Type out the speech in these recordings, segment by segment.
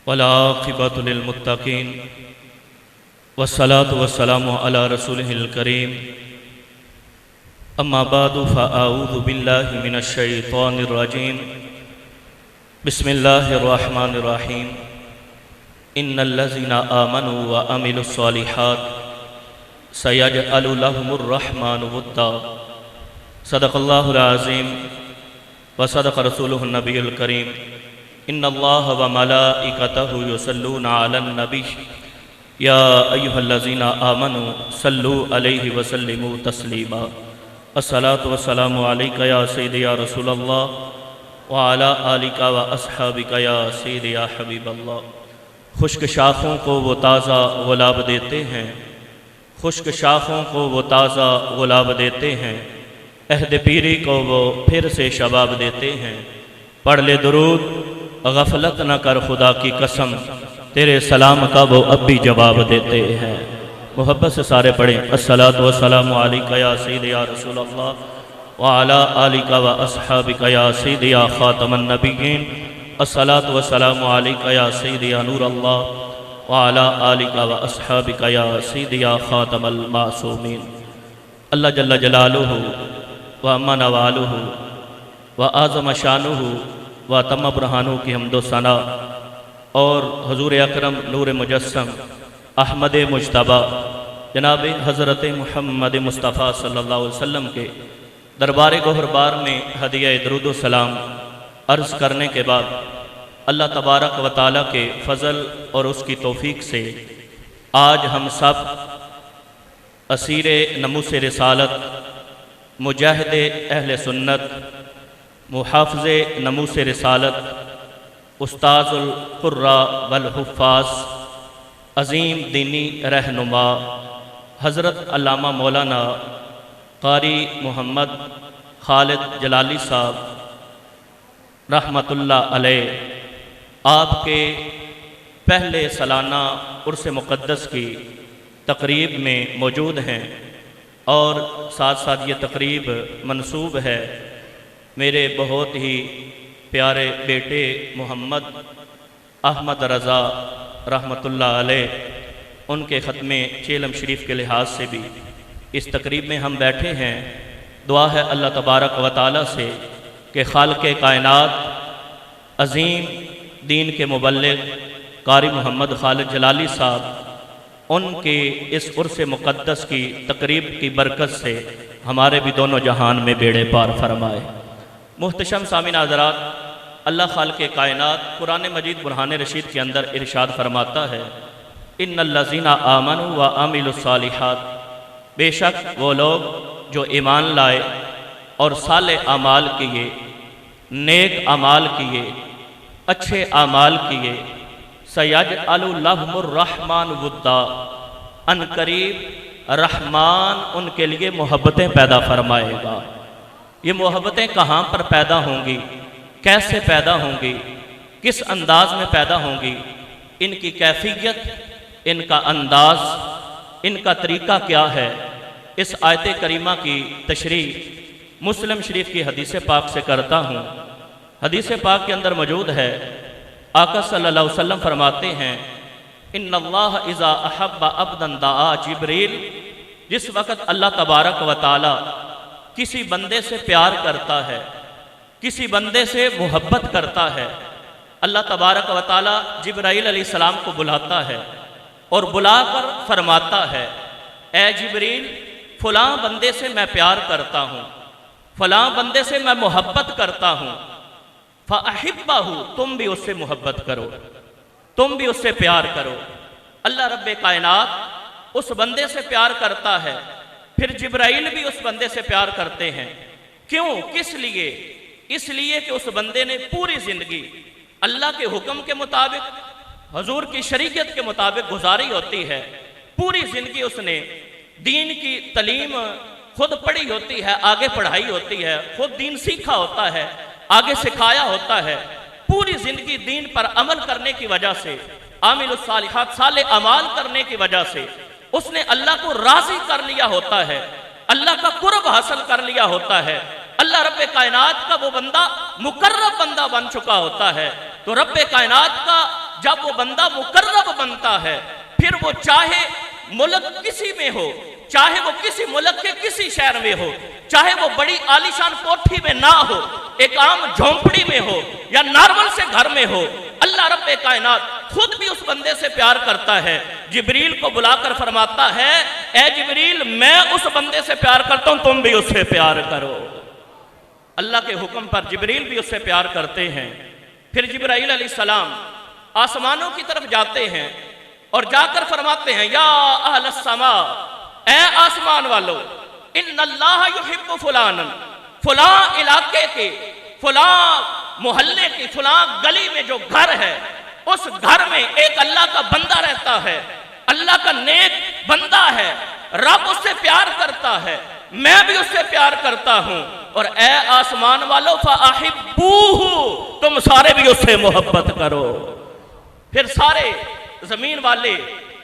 वलाक़िबतु लिल्मुत्तक़ीन वस्सलातु वस्सलामु अला रसूलिहिल करीम अम्मा बादु फ़अऊज़ु बिल्लाहि मिनश शैतानिर रजीम बिस्मिल्लाहिर रहमानिर रहीम इन्नल्लज़ीना आमनु व अमिलुस्सॉलिहात सयजअलु लहुमुर रहमानु वुद्दा सदक़ल्लाहुल अज़ीम व सदक़ रसूलुहुन नबियुल करीम इन्नल्लाह व मलाइकतहु युसल्लूना अलन नबी या अय्युहल्लज़ीना आमनु सल्लु अलैहि व सल्लिमू तस्लीमा अस्सलातु वस्सलामु अलैका या सय्यदी या रसूलल्लाह व अला आलिका व अस्हाबिका या सय्यदी या हबीबल्लाह। खुश्क शाखों को वो ताज़ा गुलाब देते हैं, खुश्क शाखों को वो ताज़ा गुलाब देते हैं, अहद पीरी को वो फिर से शबाब देते हैं। पढ़ ले दुरूद गफलत न कर खुदा की कसम, तेरे सलाम का वो अब भी जवाब देते हैं। मोहब्बत से सारे पढ़ें अस्सलातु वस्सलामु अलैका या सय्यदी या रसूलल्लाह व अला आलिका व अस्हाबिका या सय्यदी या खातमन नबिय्यीन अस्सलातु वस्सलामु अलैका या सय्यदी या नूरल्लाह व अला आलिका व अस्हाबिका या सय्यदी या खातमल मासूमीन। अल्लाह जल्ल जलालुहु व अम्मा नवालुहु व आज़म शानुहु व तम बुरहानु की हम्दो सना और हुजूर अकरम नूर मुजस्सम अहमद मुज्तबा जनाब हज़रत मुहम्मद मुस्तफ़ा सल्लल्लाहु अलैहि वसल्लम के दरबार गोहरबार में हदिया दरूद व सलाम अर्ज़ करने के बाद अल्लाह तबारक व तआला के फ़ज़ल और उसकी तौफ़ीक से आज हम सब असीर नमूस रिसालत, मुजाहिद अहले सुन्नत, मुहाफ़िज़ नमूस रिसालत, उस्ताज़ुल क़ुर्रा वल हुफ़्फ़ाज़, अज़ीम दीनी रहनुमा हज़रत अल्लामा मौलाना क़ारी मोहम्मद ख़ालिद जलाली साहब रहमतुल्लाह अलैह आपके पहले सालाना उर्स मुक़द्दस की तक़रीब में मौजूद हैं और साथ साथ ये तक़रीब मंसूब है मेरे बहुत ही प्यारे बेटे मोहम्मद अहमद रज़ा रहमतुल्लाह अलैह उनके ख़त्मे चेलम शरीफ के लिहाज से भी इस तक़रीब में हम बैठे हैं। दुआ है अल्लाह तबारक व तआला से कि खालिक़ कायनात अज़ीम दीन के मुबल्लिग़ क़ारी मोहम्मद ख़ालिद जलाली साहब उनके इस उर्स मुक़द्दस की तक़रीब की बरकत से हमारे भी दोनों जहान में बेड़े पार फरमाए। मुहतशम सामीन हज़रात, अल्लाह खालिक़ कायनात कुरान मजीद बुरहान रशीद के अंदर इरशाद फरमाता है इन्नल्लज़ीना आमनु व अमिलुस्सालिहात, बेशक वो लोग जो ईमान लाए और साले अमाल किए, नेक अमाल किए, अच्छे अमाल किए, सयजअलु लहुमुर रहमान वुद्दा, अनकरीब रहमान उनके लिए मोहब्बतें पैदा फरमाएगा। ये मोहब्बतें कहाँ पर पैदा होंगी, कैसे पैदा होंगी, किस अंदाज में पैदा होंगी, इनकी कैफियत, इनका अंदाज, इनका तरीक़ा क्या है, इस आयत करीमा की तशरीह मुस्लिम शरीफ की हदीस पाक से करता हूँ। हदीस पाक के अंदर मौजूद है, आका सल्लल्लाहु अलैहि वसल्लम फरमाते हैं इन्नल्लाह इज़ा अहब्बा अब्दन दाआ जिब्रील, जिस वक़्त अल्लाह तबारक व तआला किसी बंदे से प्यार करता है, किसी बंदे से मोहब्बत करता है, अल्लाह तबारक व तआला जिब्राईल अलैहिस्सलाम को बुलाता है और बुलाकर फरमाता है ए जिब्रील, फ़लाँ बंदे से मैं प्यार करता हूँ, फ़लाँ बंदे से मैं मोहब्बत करता हूँ, फ़अहिब्बहु, तुम भी उससे मोहब्बत करो, तुम भी उससे प्यार करो। अल्लाह रब्बे कायनात उस बंदे से प्यार करता है, फिर जिब्राईल भी उस बंदे से प्यार करते हैं। क्यों, किस लिए? इसलिए कि उस बंदे ने पूरी ज़िंदगी अल्लाह के हुक्म के मुताबिक, हुजूर की शरीयत के मुताबिक गुजारी होती है। पूरी ज़िंदगी उसने दीन की तलीम खुद पढ़ी होती है, आगे पढ़ाई होती है, खुद दीन सीखा होता है, आगे सिखाया होता है। पूरी ज़िंदगी दीन पर अमल करने की वजह से, आमिलुस्सालिहात साले अमाल करने की वजह से उसने अल्लाह को राज़ी कर लिया होता है, अल्लाह का कुर्ब हासिल कर लिया होता है। अल्लाह रब्बे कायनात का वो बंदा मुकर्रब बंदा बन चुका होता है। तो रब्बे कायनात का जब वो बंदा मुकर्रब बनता है, फिर वो चाहे मुल्क किसी में हो, चाहे वो किसी मुल्क के किसी शहर में हो, चाहे वो बड़ी आलीशान कोठी में ना हो, एक आम झोंपड़ी में हो या नॉर्मल से घर में हो, अल्लाह रब्बे कायनात खुद भी उस बंदे से प्यार करता है। जिब्रील को बुलाकर फरमाता है, ए जिब्रील, मैं उस बंदे से प्यार करता हूं, तुम भी उससे प्यार करो। अल्लाह के हुक्म पर जिब्रील भी उससे प्यार करते हैं। फिर जिब्राईल अलैहिस्सलाम आसमानों की तरफ जाते हैं और जाकर फरमाते हैं, या अहलस समा, ए आसमान वालों, इन्नल्लाह युहिब्बु फुलानन, फुलां इलाके के, फुलां मोहल्ले की, फुलां गली में जो घर है, उस घर में एक अल्लाह का बंदा रहता है, अल्लाह का नेक बंदा है, रब उससे प्यार करता है, मैं भी उससे प्यार करता हूं। और ए आसमान वालों, फ़अहिब्बूहु, तुम सारे भी उससे मोहब्बत करो। फिर सारे जमीन वाले,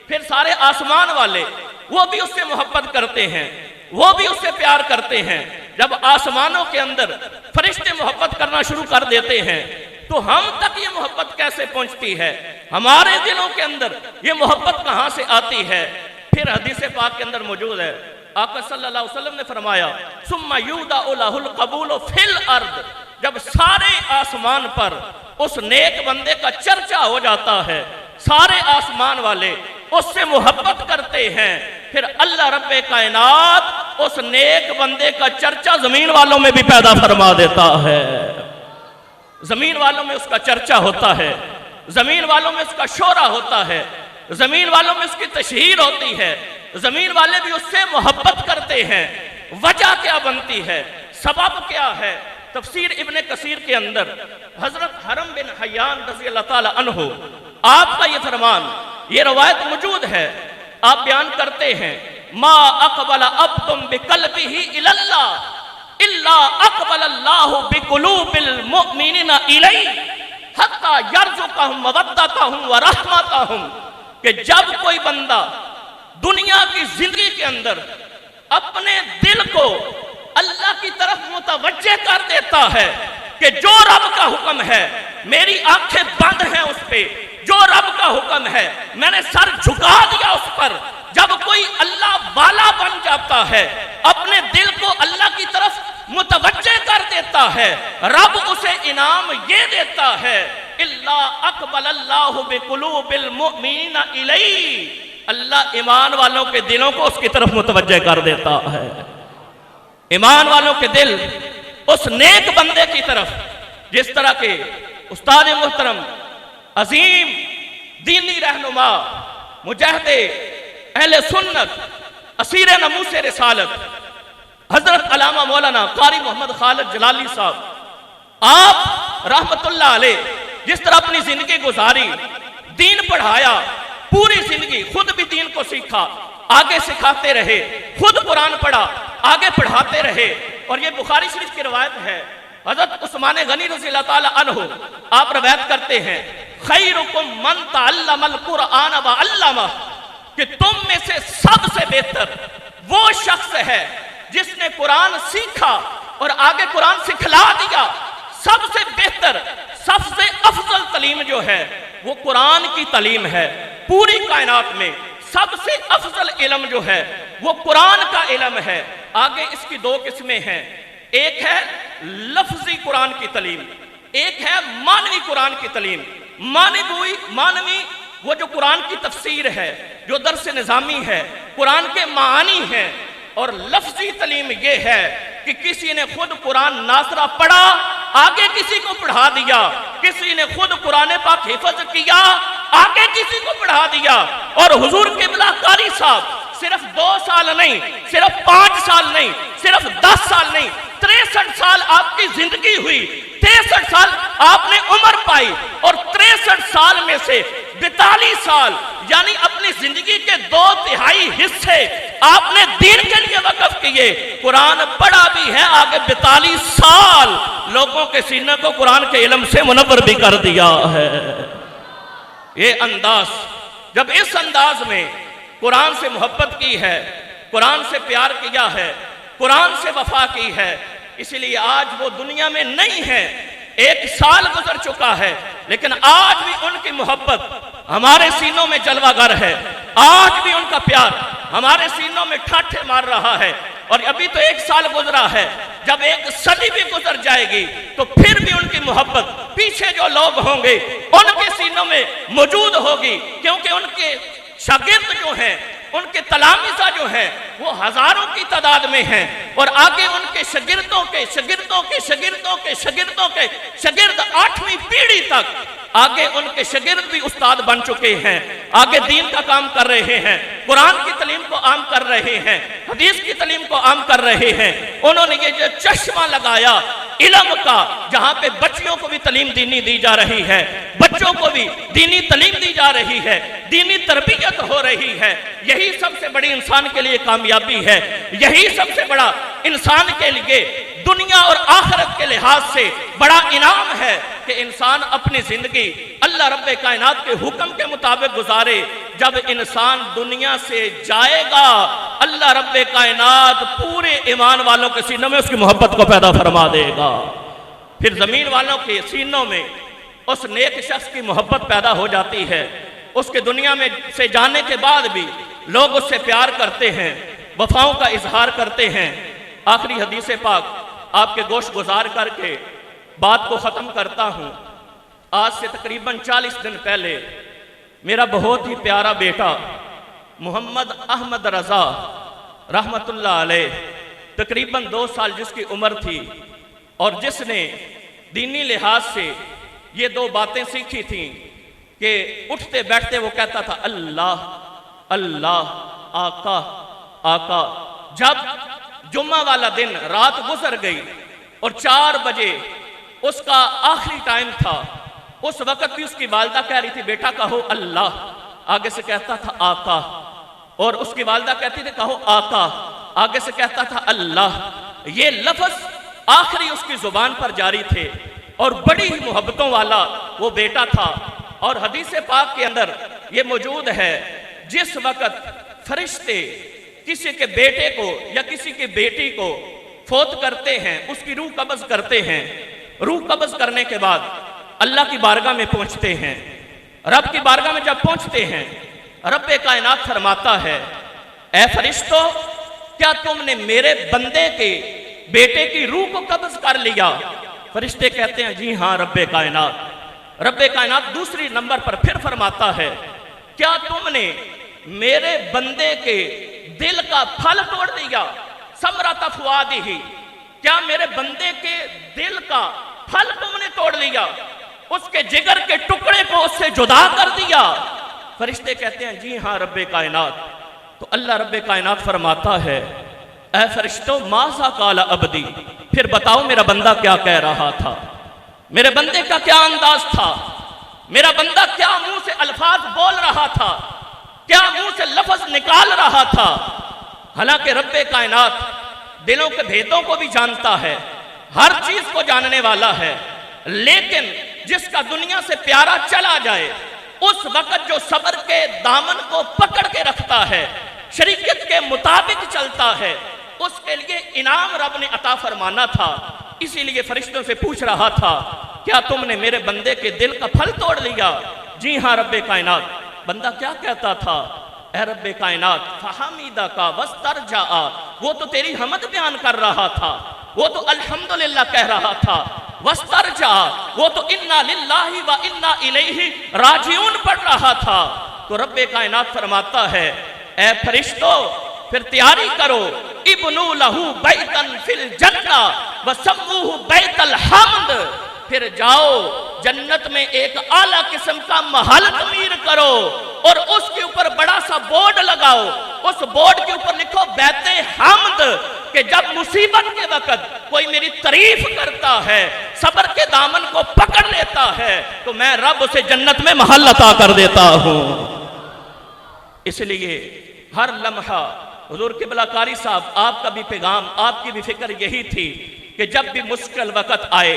फिर सारे आसमान वाले, वो भी उससे मोहब्बत करते हैं, वो भी उससे प्यार करते हैं। जब आसमानों के अंदर फरिश्ते मोहब्बत करना शुरू कर देते हैं, तो हम तक ये मोहब्बत कैसे पहुंचती है? हमारे दिलों के अंदर ये मोहब्बत कहां से आती है? फिर हदीस पाक के अंदर मौजूद है, आका सल्लल्लाहु अलैहि वसल्लम ने फरमाया, सुम्मा युदाउ लहुल कबूल फिल अर्द, जब सारे आसमान पर उस नेक बंदे का चर्चा हो जाता है, सारे आसमान वाले उससे मोहब्बत करते हैं, फिर अल्लाह रब्बे कायनात उस नेक बंदे का चर्चा जमीन वालों में भी पैदा फरमा देता है। जमीन वालों में उसका चर्चा होता है, जमीन वालों में उसका शोरा होता है, जमीन वालों में उसकी तशहीर होती है, जमीन वाले भी उससे मोहब्बत करते हैं। वजह क्या बनती है, सबब क्या है? तफसीर इब्ने कसीर के अंदर हजरत हरम बिन हयान रज़ी अल्लाह ताला अन्हु, आपका ये फरमान, ये रवायत मौजूद है, आप बयान करते हैं, मा अक़बल अब्दुम बिक़ल्बिही इलल्लाह इल्ला अक़बलल्लाहु बिक़ुलूबिल मुअमिनीना इलैहि हत्ता यरज़ुक़हुम मवद्दतहुम व रहमतहुम, कि जब कोई बंदा दुनिया की जिंदगी के अंदर अपने दिल को अल्लाह की तरफ मुतवज्जे कर देता है कि जो रब का हुक्म है, मेरी आंखें बंद हैं उस पे, जो रब का हुक्म है मैंने सर झुका दिया उस पर। जब कोई अल्लाह वाला बन जाता है, अपने दिल को अल्लाह की तरफ मुतवज्जे कर देता है, रब उसे इनाम ये देता है, इल्ला अक़बलल्लाहु बिक़ुलूबिल मुअमिनीना इलैहि, अल्लाह ईमान वालों के दिलों को उसकी तरफ मुतवज्जे कर देता है। ईमान वालों के दिल उस नेक बंदे की तरफ, जिस तरह के उस्ताद मुहतरम, अजीम दीनी रहनुमा, मुजाहिदे अहले सुन्नत, असीर नमूस रिसालत, हजरत अल्लामा मौलाना कारी मोहम्मद खालिद जलाली साहब, आप रहमतुल्लाह अलैह जिस तरह अपनी जिंदगी गुजारी, दीन पढ़ाया, पूरी जिंदगी खुद भी दीन को सीखा, आगे सिखाते रहे, खुद कुरान पढ़ा, आगे पढ़ाते रहे। और ये बुखारी शरीफ की रवायत है, हजरत उस्मान गनी रज़ी अल्लाह ताला अन्हु आप रवायत करते हैं, खैरुकुम मन तअल्लमल कुरान व अल्लमा, कि तुम में से सबसे बेहतर वो शख्स है जिसने कुरान सीखा और आगे कुरान सिखला दिया। सबसे बेहतर, सबसे अफजल तालीम जो है वो कुरान की तालीम है। पूरी कायनात में सबसे अफजल इल्म जो है वो कुरान का इल्म है। आगे इसकी दो किस्में हैं, एक है लफ्जी कुरान की तालीम, एक है मानवी कुरान की तालीम। मानवी वो जो कुरान की तफसीर है, जो दर्स निज़ामी है, कुरान के मानी है। और लफ्जी तालीम ये है कि किसी ने खुद कुरान नासरा पढ़ा, आगे किसी को पढ़ा दिया, किसी ने खुद कुरान पाक हिफ्ज़ किया, आगे किसी को पढ़ा दिया। और हुजूर क़िबला कारी साहब सिर्फ 2 साल नहीं, सिर्फ 5 साल नहीं, सिर्फ 10 साल नहीं, 63 साल आपकी जिंदगी हुई, 63 साल आपने उम्र पाई, और 63 साल में से 42 साल यानी अपनी जिंदगी के 2/3 हिस्से आपने दीन के लिए वक़्फ़ किए। कुरान पढ़ा भी है, आगे 42 साल लोगों के सीने को कुरान के इल्म से मुनव्वर भी कर दिया है। ये अंदाज, जब इस अंदाज में कुरान से मोहब्बत की है, कुरान से प्यार किया है, कुरान से वफा की है, इसलिए आज वो दुनिया में नहीं है। 1 साल गुजर चुका है, लेकिन आज भी उनकी मोहब्बत हमारे सीनों में जलवागर है। आज भी उनका प्यार हमारे सीनों में ठाठे मार रहा है। और अभी तो 1 साल गुजरा है, जब 1 सदी भी गुजर जाएगी तो फिर भी उनकी मोहब्बत पीछे जो लोग होंगे उनके सीनों में मौजूद होगी, क्योंकि उनके शागिर्द जो हैं, उनके तलामिज़ा जो हैं, वो हजारों की तादाद में हैं। और आगे उनके शागिर्दों के शागिर्दों के शागिर्दों के शागिर्दों के शागिर्द 8वीं पीढ़ी तक आगे उनके शागिर्द भी उस्ताद बन चुके हैं, आगे दीन का काम कर रहे हैं, कुरान की तालीम को आम कर रहे हैं, हदीस की तालीम को आम कर रहे हैं। उन्होंने ये जो चश्मा लगाया इल्म का, जहां पे बच्चियों को भी तालीम दीनी दी जा रही है, बच्चों को भी दीनी तालीम दी जा रही है, दीनी तरबियत हो रही है, यही सबसे बड़ी इंसान के लिए कामयाबी है। यही सबसे बड़ा इंसान के लिए दुनिया और आखिरत के लिहाज से बड़ा इनाम है कि इंसान अपनी जिंदगी अल्लाह रब्बे कायनात के हुक्म के मुताबिक गुजारे। जब इंसान दुनिया से जाएगा, अल्लाह रब्बे कायनात पूरे ईमान वालों के सीनों में उसकी मोहब्बत को पैदा फरमा देगा। फिर जमीन वालों के सीनों में उस नेक शख्स की मोहब्बत पैदा हो जाती है। उसके दुनिया में से जाने के बाद भी लोग उससे प्यार करते हैं, वफाओं का इजहार करते हैं। आखिरी हदीस पाक आपके गोश गुजार करके बात को ख़त्म करता हूँ। आज से तकरीबन 40 दिन पहले मेरा बहुत ही प्यारा बेटा मोहम्मद अहमद रज़ा रहमतुल्लाह अलैह, तकरीबन 2 साल जिसकी उम्र थी, और जिसने दीनी लिहाज से ये 2 बातें सीखी थी कि उठते बैठते वो कहता था अल्लाह अल्लाह, आका आका। जब जुम्मा वाला दिन रात गुजर गई और 4 बजे उसका आखिरी टाइम था, उस वक्त भी उसकी वालदा कह रही थी बेटा कहो अल्लाह, आगे से कहता था आका, और उसकी वालदा कहती थी कहो आका, आगे से कहता था अल्लाह। ये लफ्ज आखिरी उसकी जुबान पर जारी थे, और बड़ी ही मोहब्बतों वाला वो बेटा था। और हदीस पाक के अंदर ये मौजूद है, जिस वक्त फरिश्ते किसी के बेटे को या किसी की बेटी को फौत करते हैं, उसकी रूह कब्ज करते हैं, रूह कब्ज करने के बाद अल्लाह की बारगाह में पहुंचते हैं। रब की बारगाह में जब पहुंचते हैं, रब्बे कायनात फरमाता है ऐ फरिश्तों, क्या तुमने मेरे बंदे के बेटे की रूह को कब्ज कर लिया? फरिश्ते कहते हैं जी हाँ रब्बे कायनात। रब्बे कायनात दूसरी नंबर पर फिर फरमाता है क्या तुमने मेरे बंदे के दिल का फल तोड़ दिया? समरत फुआदिही, क्या मेरे बंदे के दिल का फल तुमने तोड़ लिया? उसके जिगर के टुकड़े को उससे जुदा कर दिया? फरिश्ते कहते हैं जी हाँ रब्बे कायनात। तो अल्लाह रब्बे कायनात फरमाता है ऐ फरिश्तों माज़ा काला अब्दी, फिर बताओ मेरा बंदा क्या कह रहा था, मेरे बंदे का क्या अंदाज था, मेरा बंदा क्या मुंह से अल्फाज बोल रहा था, क्या मुंह से लफ्ज निकाल रहा था। हालांकि रब्बे कायनात दिलों के भेदों को भी जानता है, हर चीज को जानने वाला है, लेकिन जिसका दुनिया से प्यारा चला जाए उस वक्त जो सब्र के दामन को पकड़ के रखता है, शरीयत के मुताबिक चलता है, उसके लिए इनाम रब ने अता फरमाना था। इसीलिए फरिश्तों से पूछ रहा था क्या तुमने मेरे बंदे के दिल का फल तोड़ लिया? जी हाँ रब्बे कायनात। बंदा क्या कहता था? ऐ रब्बे कायनात फहमीदा का वस्तरजा, वो तो तेरी हमद बयान कर रहा था, वो तो अल्हम्दुलिल्लाह कह रहा था, वस्तरजा वो तो इन्ना लिल्लाहि व इन्ना इलैहि राजिऊन पढ़ रहा था। तो रब्बे कायनात फरमाता है ऐ फरिश्तों फिर तैयारी करो, इब्नु लहू बैतन फिल जन्ना व सम्मूहु बैतल हम्द, फिर जाओ जन्नत में एक आला किस्म का महल तमीर करो और उसके ऊपर बड़ा सा बोर्ड लगाओ, उस बोर्ड के ऊपर लिखो बैते हम्द, कि जब मुसीबत के वक्त कोई मेरी तारीफ करता है, सब्र के दामन को पकड़ लेता है, तो मैं रब उसे जन्नत में महल अता कर देता हूं। इसलिए हर लम्हा हुजूर किबला कारी साहब, आपका भी पैगाम, आपकी भी फिक्र यही थी कि जब भी मुश्किल वक्त आए,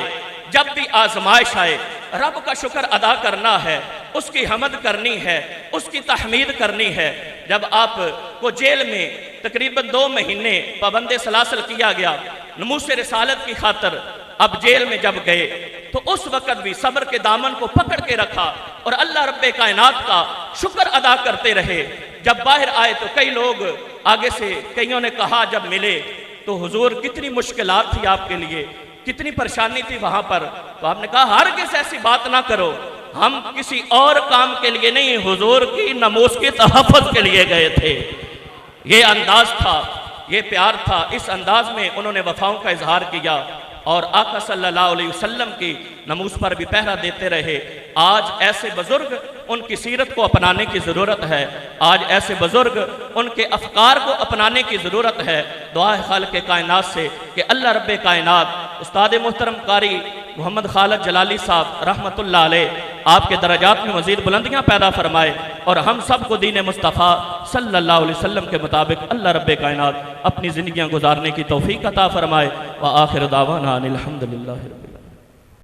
जब भी आजमाइश आए, रब का शुक्र अदा करना है, उसकी हमद करनी है, उसकी तहमीद करनी है। जब आप को जेल में तकरीबन 2 महीने पाबंदे सलासल किया गया, नमूसे रिसालत की खातर, अब जेल में जब गए तो उस वक़्त भी सब्र के दामन को पकड़ के रखा और अल्लाह रब्बे कायनात का शुक्र अदा करते रहे। जब बाहर आए तो कई लोग आगे से कईयों ने कहा जब मिले तो हुजूर कितनी मुश्किलात थी आपके लिए, कितनी परेशानी थी वहां पर। तो आपने कहा हरगिज़ ऐसी बात ना करो, हम किसी और काम के लिए नहीं, हुजूर की नमूस के तहफ़्फ़ुज़ के लिए गए थे। ये अंदाज था, ये प्यार था। इस अंदाज में उन्होंने वफाओं का इजहार किया और आका सल्लल्लाहु अलैहि वसल्लम की नमूस पर भी पहरा देते रहे। आज ऐसे बुजुर्ग, उनकी सीरत को अपनाने की ज़रूरत है। आज ऐसे बुजुर्ग, उनके अफकार को अपनाने की ज़रूरत है। दुआ है खालिक़ कायनात से कि अल्लाह रब्बे कायनात उस्ताद मोहतरम कारी मोहम्मद खालिद जलाली साहब रहमतुल्लाह अलैह आपके दरजात में मज़ीद बुलंदियाँ पैदा फरमाए और हम सब को दीन मुस्तफ़ा सल्लल्लाहु अलैहि वसल्लम के मुताबिक अल्लाह रब्बे कायनात अपनी ज़िंदगियाँ गुजारने की तौफ़ीक़ अता फरमाए। व आखिर दावाना अनिल हम्दुलिल्लाहि रब्बिल आलमीन।